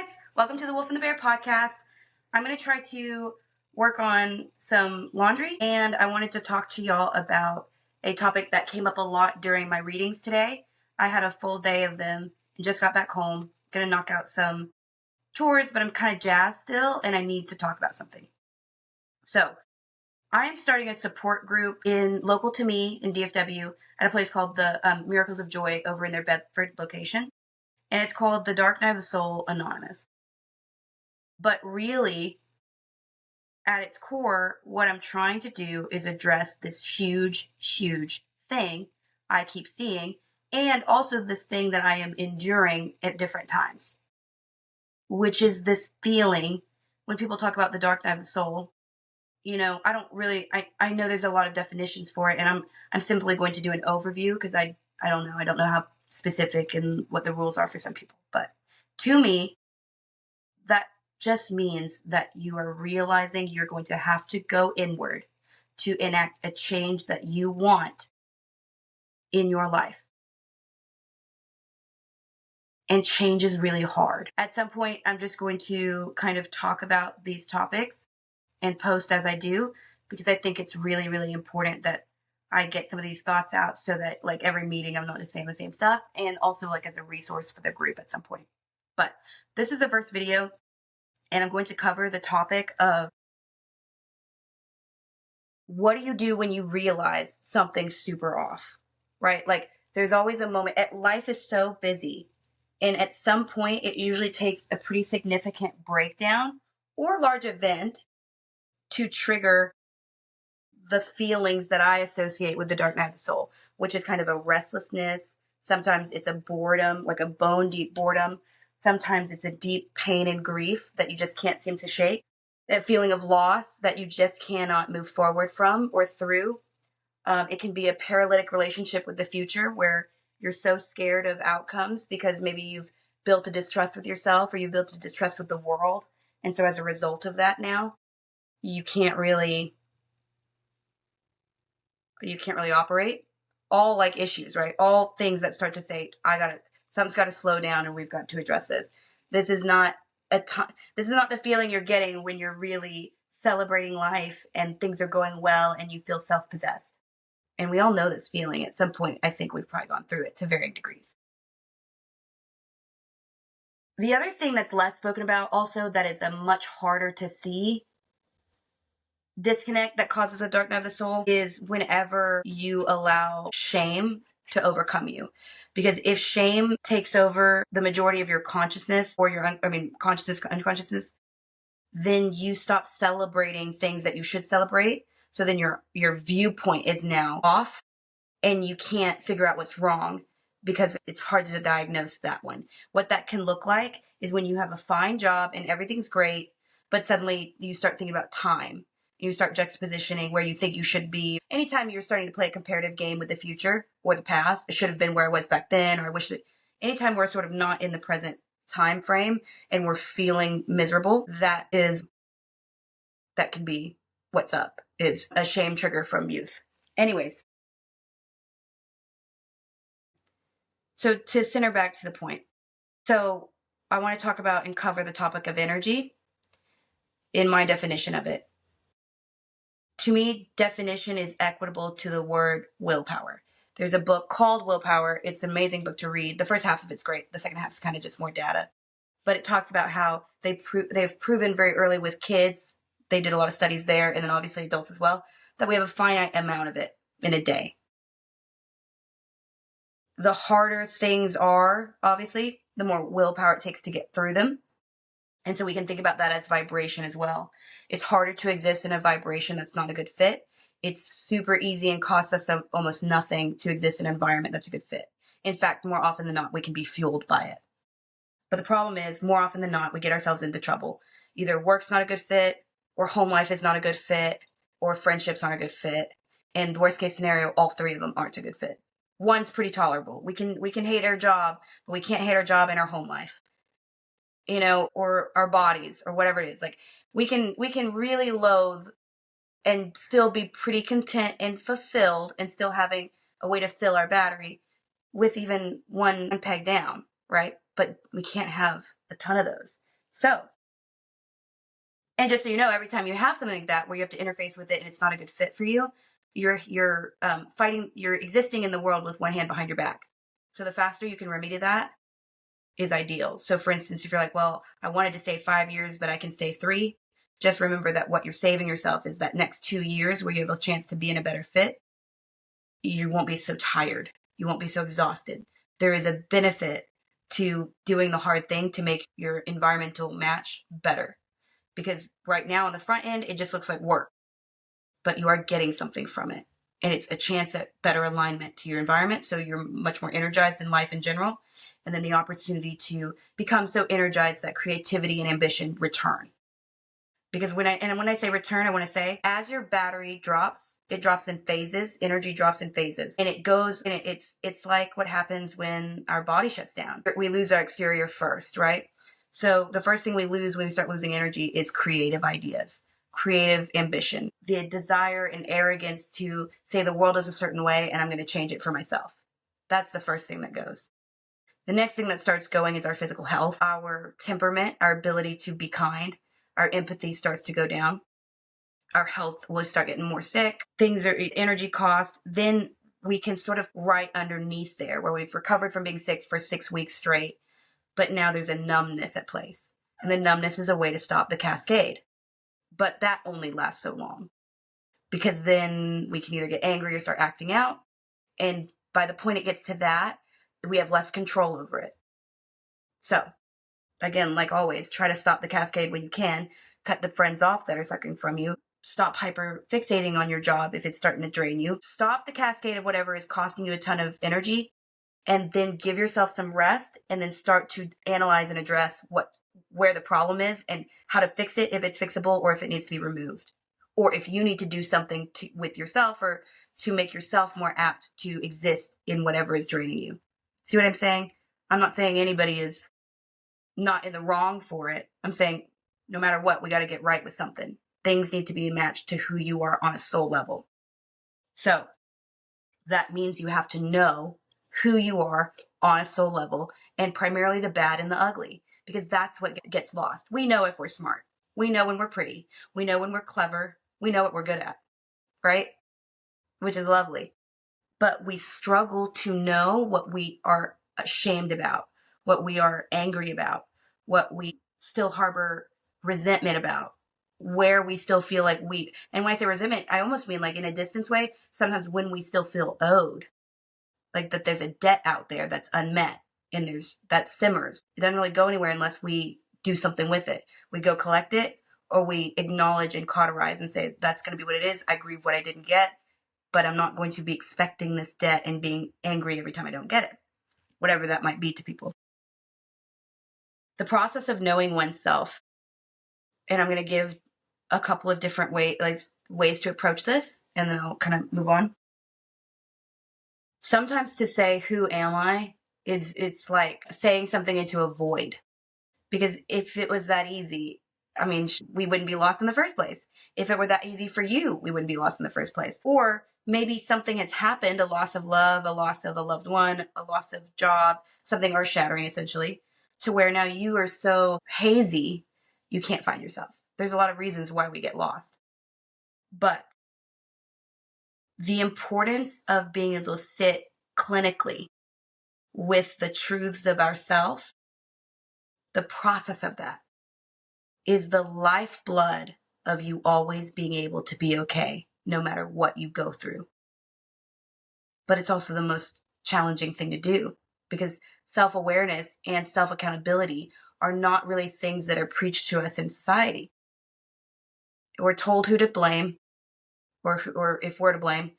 guys, welcome to the Wolf and the Bear podcast. I'm going to try to work on some laundry, and I wanted to talk to y'all about a topic that came up a lot during my readings today. I had a full day of them and just got back home. Going to knock out some chores, but I'm kind of jazzed still, and I need to talk about something. So, I am starting a support group local to me in DFW at a place called the Miracles of Joy over in their Bedford location. And it's called The Dark Night of the Soul Anonymous. But really, at its core, what I'm trying to do is address this huge, huge thing I keep seeing, and also this thing that I am enduring at different times, which is this feeling when people talk about the dark night of the soul. You know, I know there's a lot of definitions for it, and I'm simply going to do an overview because I don't know how specific and what the rules are for some people. But to me, that just means that you are realizing you're going to have to go inward to enact a change that you want in your life. And change is really hard. At some point, I'm just going to kind of talk about these topics and post as I do, because I think it's really, really important that I get some of these thoughts out so that like every meeting I'm not just saying the same stuff, and also like as a resource for the group at some point. But this is the first video, and I'm going to cover the topic of what do you do when you realize something's super off, right? Like there's always a moment. Life is so busy, and at some point it usually takes a pretty significant breakdown or large event to trigger the feelings that I associate with the dark night of the soul, which is kind of a restlessness. Sometimes it's a boredom, like a bone deep boredom. Sometimes it's a deep pain and grief that you just can't seem to shake. That feeling of loss that you just cannot move forward from or through. It can be a paralytic relationship with the future where you're so scared of outcomes because maybe you've built a distrust with yourself or you've built a distrust with the world. And so as a result of that now, you can't really operate. All like issues, right? All things that start to say, something's got to slow down and we've got to address this. This is not this is not the feeling you're getting when you're really celebrating life and things are going well and you feel self-possessed. And we all know this feeling at some point. I think we've probably gone through it to varying degrees. The other thing that's less spoken about also that is a much harder to see disconnect that causes a dark night of the soul is whenever you allow shame to overcome you. Because if shame takes over the majority of your consciousness or consciousness, unconsciousness, then you stop celebrating things that you should celebrate. So then your viewpoint is now off and you can't figure out what's wrong because it's hard to diagnose that one. What that can look like is when you have a fine job and everything's great, but suddenly you start thinking about time. You start juxtapositioning where you think you should be. Anytime you're starting to play a comparative game with the future or the past, it should have been where I was back then, or I wish that anytime we're sort of not in the present time frame and we're feeling miserable, that can be what's up, is a shame trigger from youth. Anyways, so to center back to the point. So I want to talk about and cover the topic of energy in my definition of it. To me, definition is equitable to the word willpower. There's a book called Willpower. It's an amazing book to read. The first half of it's great. The second half is kind of just more data. But it talks about how they've proven very early with kids, they did a lot of studies there, and then obviously adults as well, that we have a finite amount of it in a day. The harder things are, obviously, the more willpower it takes to get through them. And so we can think about that as vibration as well. It's harder to exist in a vibration that's not a good fit. It's super easy and costs us almost nothing to exist in an environment that's a good fit. In fact, more often than not, we can be fueled by it. But the problem is, more often than not, we get ourselves into trouble. Either work's not a good fit, or home life is not a good fit, or friendships aren't a good fit. And worst case scenario, all three of them aren't a good fit. One's pretty tolerable. We can hate our job, but we can't hate our job and our home life. You know, or our bodies, or whatever it is. Like we can really loathe and still be pretty content and fulfilled and still having a way to fill our battery with even one peg down, right? But we can't have a ton of those So, and just so you know, every time you have something like that where you have to interface with it and it's not a good fit for you, you're fighting, you're existing in the world with one hand behind your back. So the faster you can remedy that is ideal. So for instance, if you're like, well, I wanted to stay 5 years, but I can stay 3, just remember that what you're saving yourself is that next 2 years where you have a chance to be in a better fit. You won't be so tired. You won't be so exhausted. There is a benefit to doing the hard thing to make your environmental match better. Because right now on the front end, it just looks like work, but you are getting something from it. And it's a chance at better alignment to your environment. So you're much more energized in life in general. And then the opportunity to become so energized that creativity and ambition return. Because when I say return, I want to say as your battery drops, it drops in phases. Energy drops in phases, and it goes. And it's like what happens when our body shuts down. We lose our exterior first, right? So the first thing we lose when we start losing energy is creative ideas, creative ambition, the desire and arrogance to say the world is a certain way and I'm going to change it for myself. That's the first thing that goes. The next thing that starts going is our physical health, our temperament, our ability to be kind. Our empathy starts to go down. Our health will start getting more sick. Things are energy costs. Then we can sort of right underneath there where we've recovered from being sick for 6 weeks straight, but now there's a numbness at place. And the numbness is a way to stop the cascade. But that only lasts so long because then we can either get angry or start acting out. And by the point it gets to that, we have less control over it. So again, like always, try to stop the cascade when you can. Cut the friends off that are sucking from you. Stop hyper fixating on your job if it's starting to drain you. Stop the cascade of whatever is costing you a ton of energy, and then give yourself some rest, and then start to analyze and address where the problem is and how to fix it if it's fixable or if it needs to be removed. Or if you need to do something with yourself or to make yourself more apt to exist in whatever is draining you. See what I'm saying? I'm not saying anybody is not in the wrong for it. I'm saying no matter what, we got to get right with something. Things need to be matched to who you are on a soul level. So that means you have to know who you are on a soul level, and primarily the bad and the ugly, because that's what gets lost. We know if we're smart. We know when we're pretty. We know when we're clever. We know what we're good at, right? Which is lovely. But we struggle to know what we are ashamed about, what we are angry about, what we still harbor resentment about, where we still feel like and when I say resentment, I almost mean like in a distance way, sometimes when we still feel owed, like that there's a debt out there that's unmet and that simmers. It doesn't really go anywhere unless we do something with it. We go collect it, or we acknowledge and cauterize and say, that's going to be what it is. I grieve what I didn't get, but I'm not going to be expecting this debt and being angry every time I don't get it, whatever that might be to people. The process of knowing oneself, and I'm going to give a couple of different ways to approach this, and then I'll kind of move on. Sometimes to say, who am I, it's like saying something into a void. Because if it was that easy, I mean, we wouldn't be lost in the first place. If it were that easy for you, we wouldn't be lost in the first place. Or maybe something has happened, a loss of love, a loss of a loved one, a loss of job, something earth-shattering essentially, to where now you are so hazy, you can't find yourself. There's a lot of reasons why we get lost. But the importance of being able to sit clinically with the truths of ourself, the process of that is the lifeblood of you always being able to be okay, no matter what you go through. But it's also the most challenging thing to do, because self-awareness and self-accountability are not really things that are preached to us in society. We're told who to blame, or if we're to blame,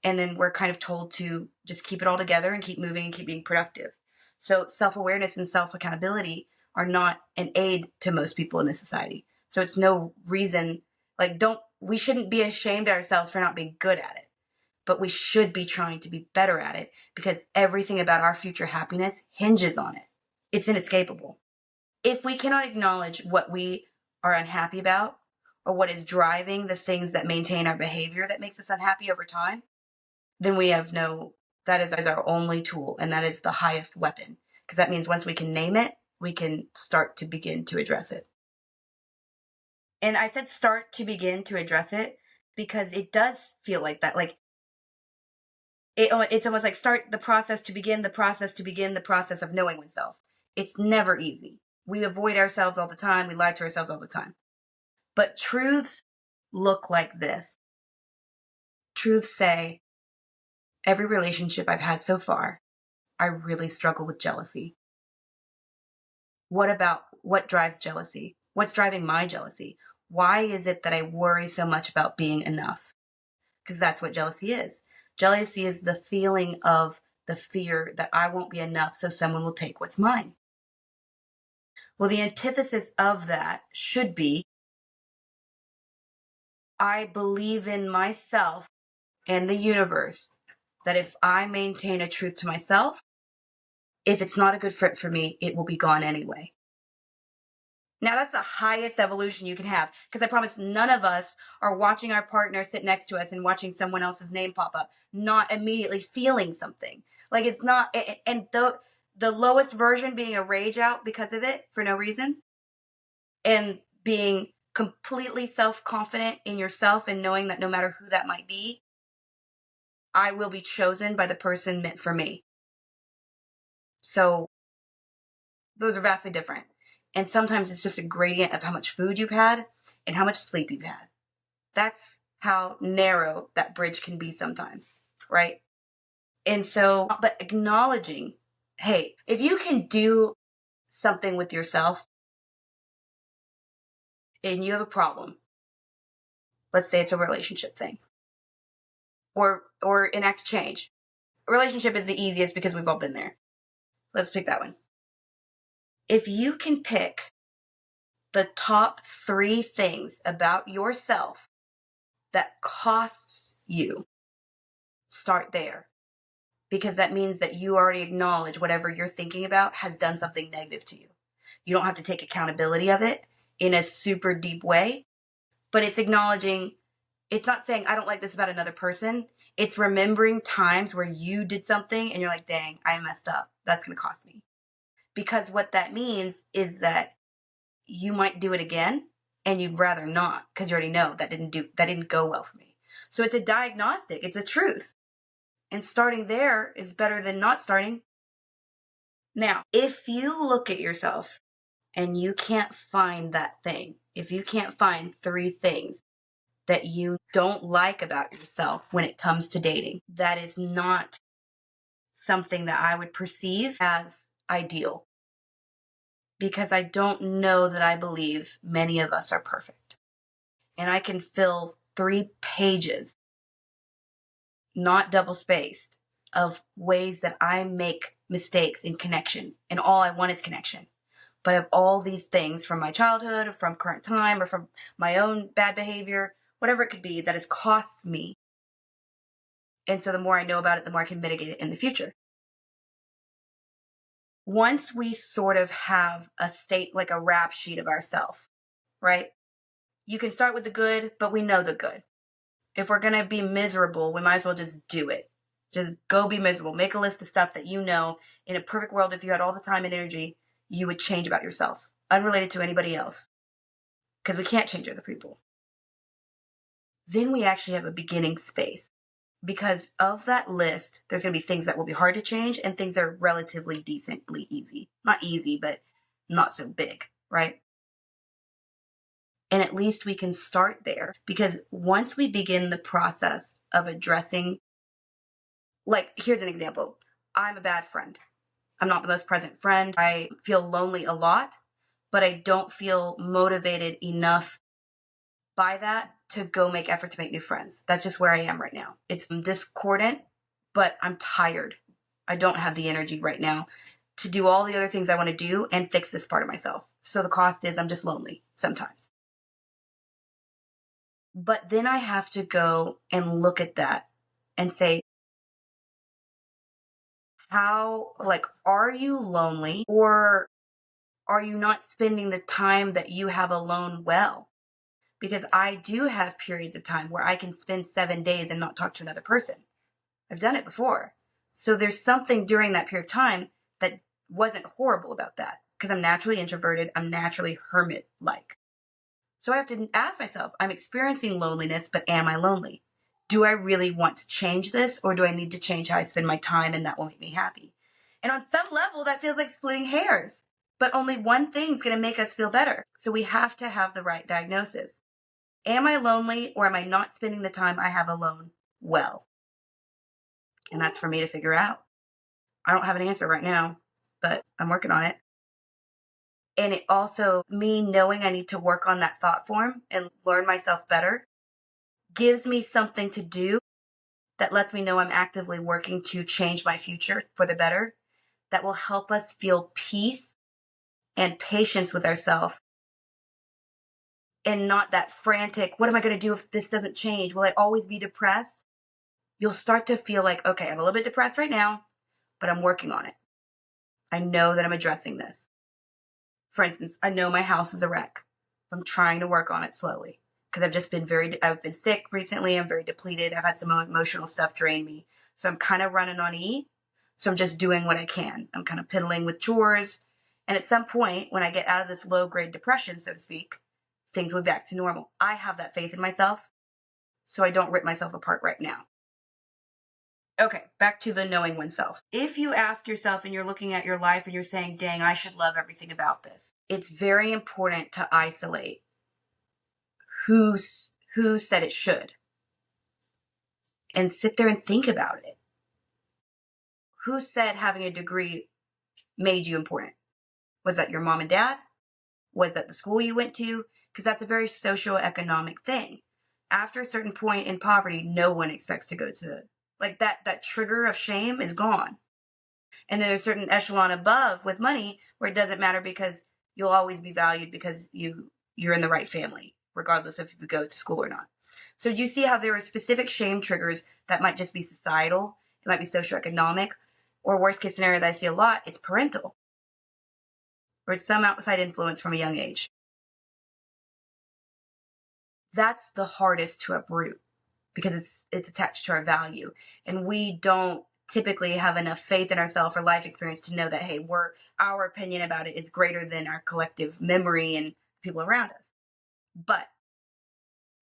and then we're kind of told to just keep it all together and keep moving and keep being productive. So self-awareness and self-accountability are not an aid to most people in this society. So it's no reason, we shouldn't be ashamed of ourselves for not being good at it, but we should be trying to be better at it, because everything about our future happiness hinges on it. It's inescapable. If we cannot acknowledge what we are unhappy about, or what is driving the things that maintain our behavior that makes us unhappy over time, then that is our only tool, and that is the highest weapon. Because that means once we can name it, we can start to begin to address it. And I said start to begin to address it because it does feel like that. Like it's almost like start the process to begin the process to begin the process of knowing oneself. It's never easy. We avoid ourselves all the time. We lie to ourselves all the time. But truths look like this. Truths say, every relationship I've had so far, I really struggle with jealousy. What drives jealousy? What's driving my jealousy? Why is it that I worry so much about being enough? Because that's what jealousy is. Jealousy is the feeling of the fear that I won't be enough, so someone will take what's mine. Well, the antithesis of that should be, I believe in myself and the universe that if I maintain a truth to myself, if it's not a good fit for me, it will be gone anyway. Now that's the highest evolution you can have, because I promise none of us are watching our partner sit next to us and watching someone else's name pop up, not immediately feeling something. Like it's not, and the lowest version being a rage out because of it for no reason, and being completely self-confident in yourself and knowing that no matter who that might be, I will be chosen by the person meant for me. So those are vastly different. And sometimes it's just a gradient of how much food you've had and how much sleep you've had. That's how narrow that bridge can be sometimes, right? And so, but acknowledging, hey, if you can do something with yourself and you have a problem, let's say it's a relationship thing or enact change. A relationship is the easiest because we've all been there. Let's pick that one. If you can pick the top 3 things about yourself that costs you, start there. Because that means that you already acknowledge whatever you're thinking about has done something negative to you. You don't have to take accountability of it in a super deep way, but it's acknowledging, it's not saying, I don't like this about another person. It's remembering times where you did something and you're like, dang, I messed up. That's going to cost me. Because what that means is that you might do it again and you'd rather not because you already know that didn't go well for me. So it's a diagnostic. It's a truth. And starting there is better than not starting. Now, if you look at yourself and you can't find that thing, if you can't find 3 things that you don't like about yourself when it comes to dating, that is not something that I would perceive as ideal. Because I don't know that I believe many of us are perfect. And I can fill 3 pages, not double spaced, of ways that I make mistakes in connection. And all I want is connection. But of all these things from my childhood or from current time or from my own bad behavior, whatever it could be, that has cost me. And so the more I know about it, the more I can mitigate it in the future. Once we sort of have a state, like a rap sheet of ourselves, right? You can start with the good, but we know the good. If we're going to be miserable, we might as well just do it. Just go be miserable. Make a list of stuff that you know in a perfect world, if you had all the time and energy, you would change about yourself, unrelated to anybody else. Because we can't change other people. Then we actually have a beginning space. Because of that list, there's going to be things that will be hard to change and things that are relatively decently easy. Not easy, but not so big, right? And at least we can start there. Because once we begin the process of addressing, like, here's an example. I'm a bad friend. I'm not the most present friend. I feel lonely a lot, but I don't feel motivated enough by that to go make effort to make new friends. That's just where I am right now. It's discordant, but I'm tired. I don't have the energy right now to do all the other things I want to do and fix this part of myself. So the cost is I'm just lonely sometimes. But then I have to go and look at that and say, are you lonely, or are you not spending the time that you have alone well? Because I do have periods of time where I can spend 7 days and not talk to another person. I've done it before. So there's something during that period of time that wasn't horrible about that. because I'm naturally introverted. I'm naturally hermit-like. So I have to ask myself, I'm experiencing loneliness, but am I lonely? Do I really want to change this, or do I need to change how I spend my time and that will make me happy? And on some level, that feels like splitting hairs, but only one thing's going to make us feel better. So we have to have the right diagnosis. Am I lonely, or am I not spending the time I have alone well? And that's for me to figure out. I don't have an answer right now, but I'm working on it. And it also, me knowing I need to work on that thought form and learn myself better, gives me something to do that lets me know I'm actively working to change my future for the better, that will help us feel peace and patience with ourselves, and not that frantic, what am I going to do if this doesn't change? Will I always be depressed? You'll start to feel like, okay, I'm a little bit depressed right now, but I'm working on it. I know that I'm addressing this. For instance, I know my house is a wreck. I'm trying to work on it slowly because I've been sick recently. I'm very depleted. I've had some emotional stuff drain me. So I'm kind of running on E. So I'm just doing what I can. I'm kind of piddling with chores. And at some point, when I get out of this low grade depression, so to speak, things will be back to normal. I have that faith in myself, so I don't rip myself apart right now. Okay, back to the knowing oneself. If you ask yourself and you're looking at your life and you're saying, dang, I should love everything about this, it's very important to isolate who said it should and sit there and think about it. Who said having a degree made you important? Was that your mom and dad? Was that the school you went to? Because that's a very socioeconomic thing. After a certain point in poverty, no one expects to go to, like, that trigger of shame is gone. And then there's a certain echelon above with money where it doesn't matter because you'll always be valued because you're in the right family, regardless of if you go to school or not. So you see how there are specific shame triggers that might just be societal, it might be socioeconomic, or worst case scenario that I see a lot, it's parental, or it's some outside influence from a young age. That's the hardest to uproot because it's attached to our value, and we don't typically have enough faith in ourselves or life experience to know that, hey, our opinion about it is greater than our collective memory and people around us. But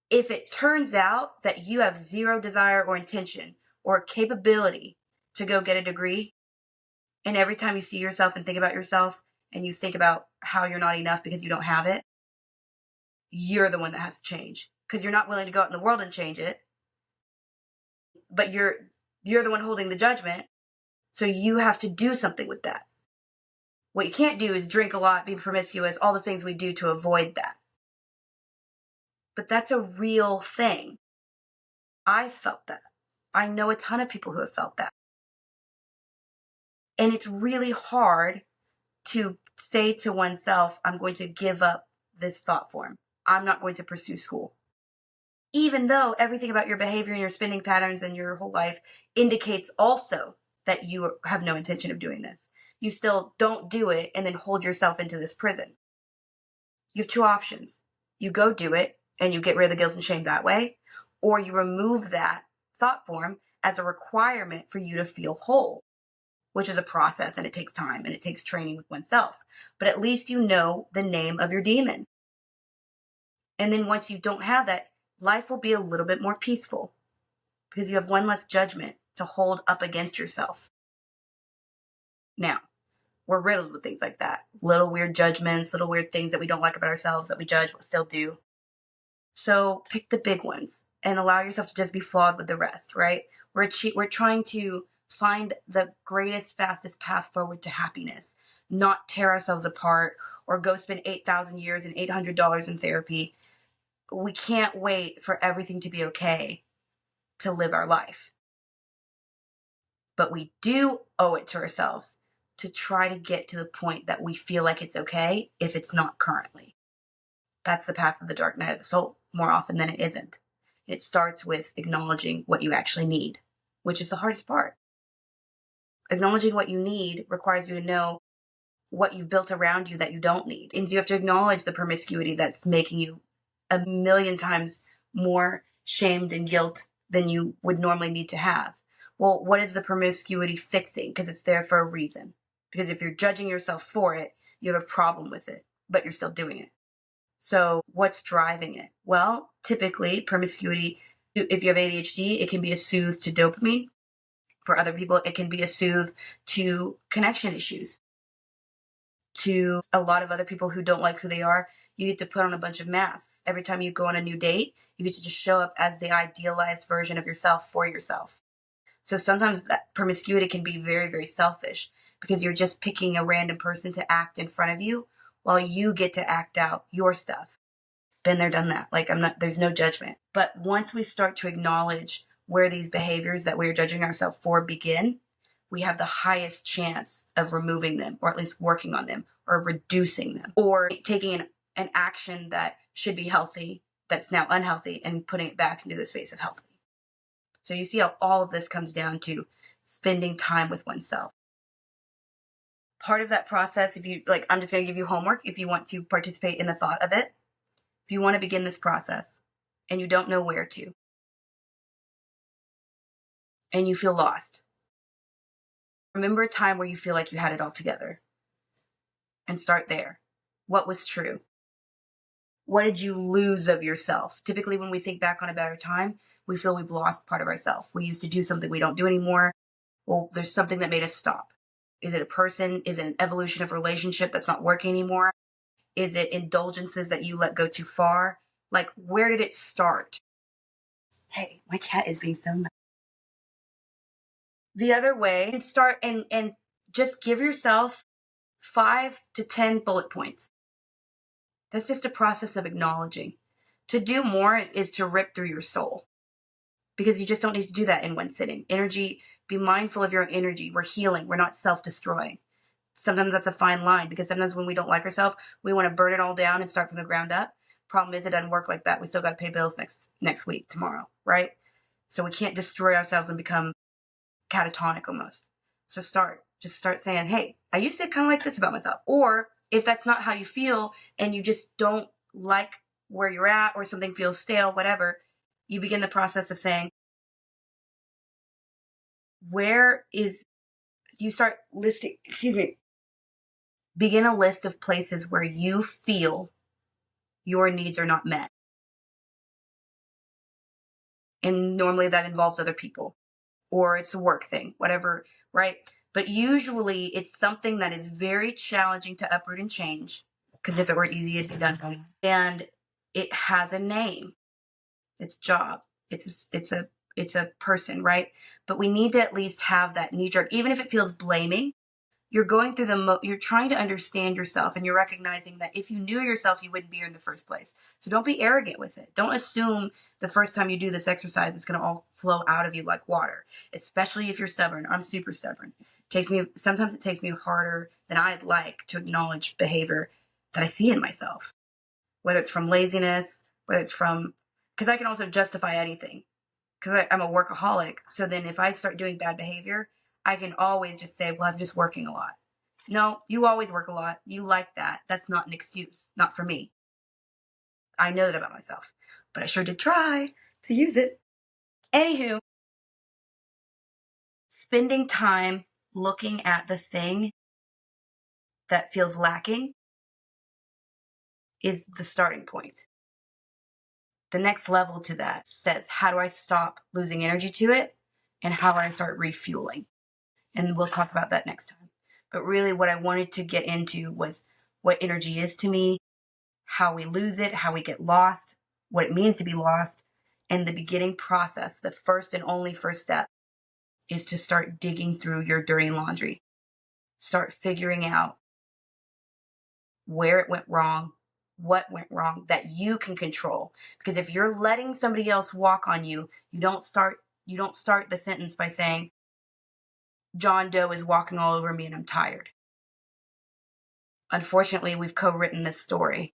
if it turns out that you have zero desire or intention or capability to go get a degree, and every time you see yourself and think about yourself and you think about how you're not enough because you don't have it, you're the one that has to change because you're not willing to go out in the world and change it, but you're the one holding the judgment. So you have to do something with that. What you can't do is drink a lot, be promiscuous, all the things we do to avoid that. But that's a real thing. I felt that. I know a ton of people who have felt that. And it's really hard to say to oneself, I'm going to give up this thought form. I'm not going to pursue school. Even though everything about your behavior and your spending patterns and your whole life indicates also that you have no intention of doing this. You still don't do it and then hold yourself into this prison. You have two options. You go do it and you get rid of the guilt and shame that way, or you remove that thought form as a requirement for you to feel whole, which is a process and it takes time and it takes training with oneself. But at least you know the name of your demon. And then once you don't have that, life will be a little bit more peaceful because you have one less judgment to hold up against yourself. Now, we're riddled with things like that. Little weird judgments, little weird things that we don't like about ourselves that we judge but still do. So pick the big ones and allow yourself to just be flawed with the rest, right? We're trying to find the greatest, fastest path forward to happiness, not tear ourselves apart or go spend 8,000 years and $800 in therapy. We can't wait for everything to be okay to live our life. But we do owe it to ourselves to try to get to the point that we feel like it's okay if it's not currently. That's the path of the dark night of the soul more often than it isn't. It starts with acknowledging what you actually need, which is the hardest part. Acknowledging what you need requires you to know what you've built around you that you don't need. And you have to acknowledge the promiscuity that's making you a million times more shamed and guilt than you would normally need to have. Well, what is the promiscuity fixing? Because it's there for a reason. Because if you're judging yourself for it, You have a problem with it, but you're still doing it. So what's driving it? Well, typically promiscuity, if you have ADHD, it can be a soothe to dopamine. For other people, it can be a soothe to connection issues. To a lot of other people who don't like who they are, you get to put on a bunch of masks. Every time you go on a new date, you get to just show up as the idealized version of yourself for yourself. So sometimes that promiscuity can be very, very selfish because you're just picking a random person to act in front of you while you get to act out your stuff. Been there, done that. Like, there's no judgment. But once we start to acknowledge where these behaviors that we're judging ourselves for begin, we have the highest chance of removing them, or at least working on them, or reducing them, or taking an action that should be healthy that's now unhealthy and putting it back into the space of healthy. So you see how all of this comes down to spending time with oneself. Part of that process, if you like, I'm just going to give you homework if you want to participate in the thought of it. If you want to begin this process and you don't know where to, and you feel lost, remember a time where you feel like you had it all together and start there. What was true? What did you lose of yourself? Typically, when we think back on a better time, we feel we've lost part of ourselves. We used to do something we don't do anymore. Well, there's something that made us stop. Is it a person? Is it an evolution of relationship that's not working anymore? Is it indulgences that you let go too far? Like, where did it start? Hey, my cat is being so nice. The other way, start and just give yourself 5 to 10 bullet points. That's just a process of acknowledging. To do more is to rip through your soul, because you just don't need to do that in one sitting. Energy, be mindful of your energy. We're healing. We're not self-destroying. Sometimes that's a fine line, because sometimes when we don't like ourselves, we want to burn it all down and start from the ground up. Problem is, it doesn't work like that. We still got to pay bills next week, tomorrow, right? So we can't destroy ourselves and become catatonic almost. So just start saying, hey, I used to kind of like this about myself. Or if that's not how you feel and you just don't like where you're at, or something feels stale, whatever, you begin the process of saying, you start listing, begin a list of places where you feel your needs are not met. And normally that involves other people, or it's a work thing, whatever, right? But usually it's something that is very challenging to uproot and change, because if it were easy, it's done. And it has a name. It's job. It's a person, right? But we need to at least have that knee jerk, even if it feels blaming. You're going through you're trying to understand yourself, and you're recognizing that if you knew yourself, you wouldn't be here in the first place. So don't be arrogant with it. Don't assume the first time you do this exercise, it's going to all flow out of you like water, especially if you're stubborn. I'm super stubborn. Sometimes it takes me harder than I'd like to acknowledge behavior that I see in myself, whether it's from laziness, because I can also justify anything, because I'm a workaholic. So then if I start doing bad behavior, I can always just say, well, I'm just working a lot. No, you always work a lot. You like that. That's not an excuse. Not for me. I know that about myself, but I sure did try to use it. Anywho, spending time looking at the thing that feels lacking is the starting point. The next level to that says, how do I stop losing energy to it? And how do I start refueling? And we'll talk about that next time. But really what I wanted to get into was what energy is to me, how we lose it, how we get lost, what it means to be lost, and the beginning process. The first and only first step is to start digging through your dirty laundry. Start figuring out where it went wrong, what went wrong that you can control. Because if you're letting somebody else walk on you, you don't start the sentence by saying, John Doe is walking all over me and I'm tired. Unfortunately, we've co-written this story.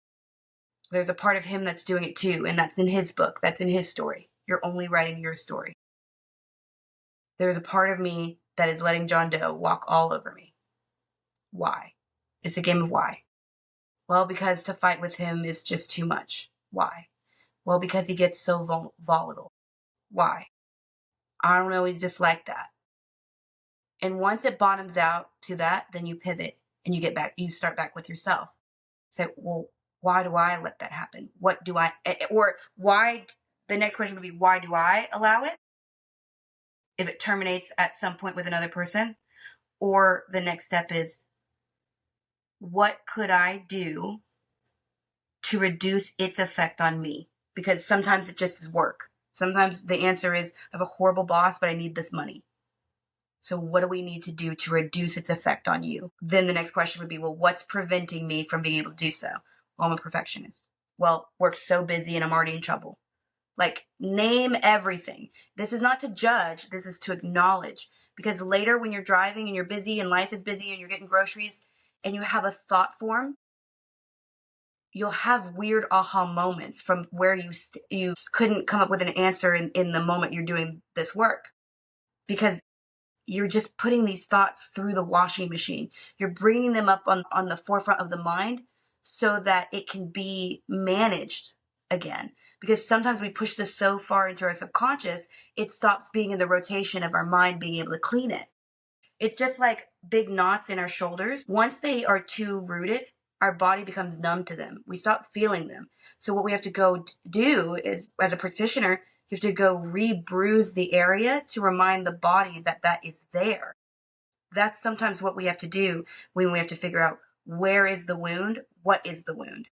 There's a part of him that's doing it too, and that's in his book. That's in his story. You're only writing your story. There's a part of me that is letting John Doe walk all over me. Why? It's a game of why. Well, because to fight with him is just too much. Why? Well, because he gets so volatile. Why? I don't know, he's just like that. And once it bottoms out to that, then you pivot and you start back with yourself. Say, well, why do I let that happen? What do I, or why, the next question would be, why do I allow it? If it terminates at some point with another person, or the next step is, what could I do to reduce its effect on me? Because sometimes it just is work. Sometimes the answer is, I have a horrible boss, but I need this money. So what do we need to do to reduce its effect on you? Then the next question would be, well, what's preventing me from being able to do so? Well, I'm a perfectionist. Well, work's so busy and I'm already in trouble. Like, name everything. This is not to judge, this is to acknowledge. Because later when you're driving and you're busy and life is busy and you're getting groceries and you have a thought form, you'll have weird aha moments from where you couldn't come up with an answer in the moment you're doing this work. Because you're just putting these thoughts through the washing machine. You're bringing them up on the forefront of the mind so that it can be managed again. Because sometimes we push this so far into our subconscious, it stops being in the rotation of our mind being able to clean it. It's just like big knots in our shoulders. Once they are too rooted, our body becomes numb to them. We stop feeling them. So what we have to go do is, as a practitioner, you have to go re-bruise the area to remind the body that that is there. That's sometimes what we have to do when we have to figure out, where is the wound? What is the wound?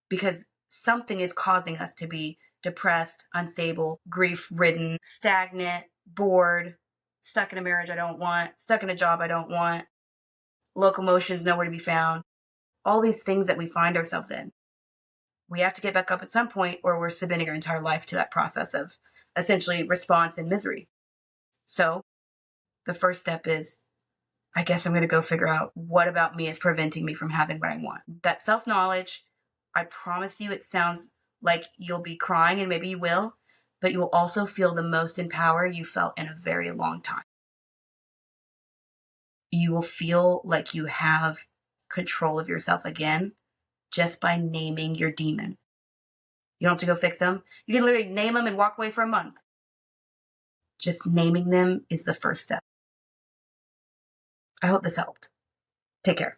Because something is causing us to be depressed, unstable, grief-ridden, stagnant, bored, stuck in a marriage I don't want, stuck in a job I don't want, locomotion's nowhere to be found. All these things that we find ourselves in. We have to get back up at some point, or we're submitting our entire life to that process of essentially response and misery. So the first step is, I guess I'm going to go figure out what about me is preventing me from having what I want. That self-knowledge, I promise you, it sounds like you'll be crying, and maybe you will, but you will also feel the most in power you felt in a very long time. You will feel like you have control of yourself again just by naming your demons. You don't have to go fix them. You can literally name them and walk away for a month. Just naming them is the first step. I hope this helped. Take care.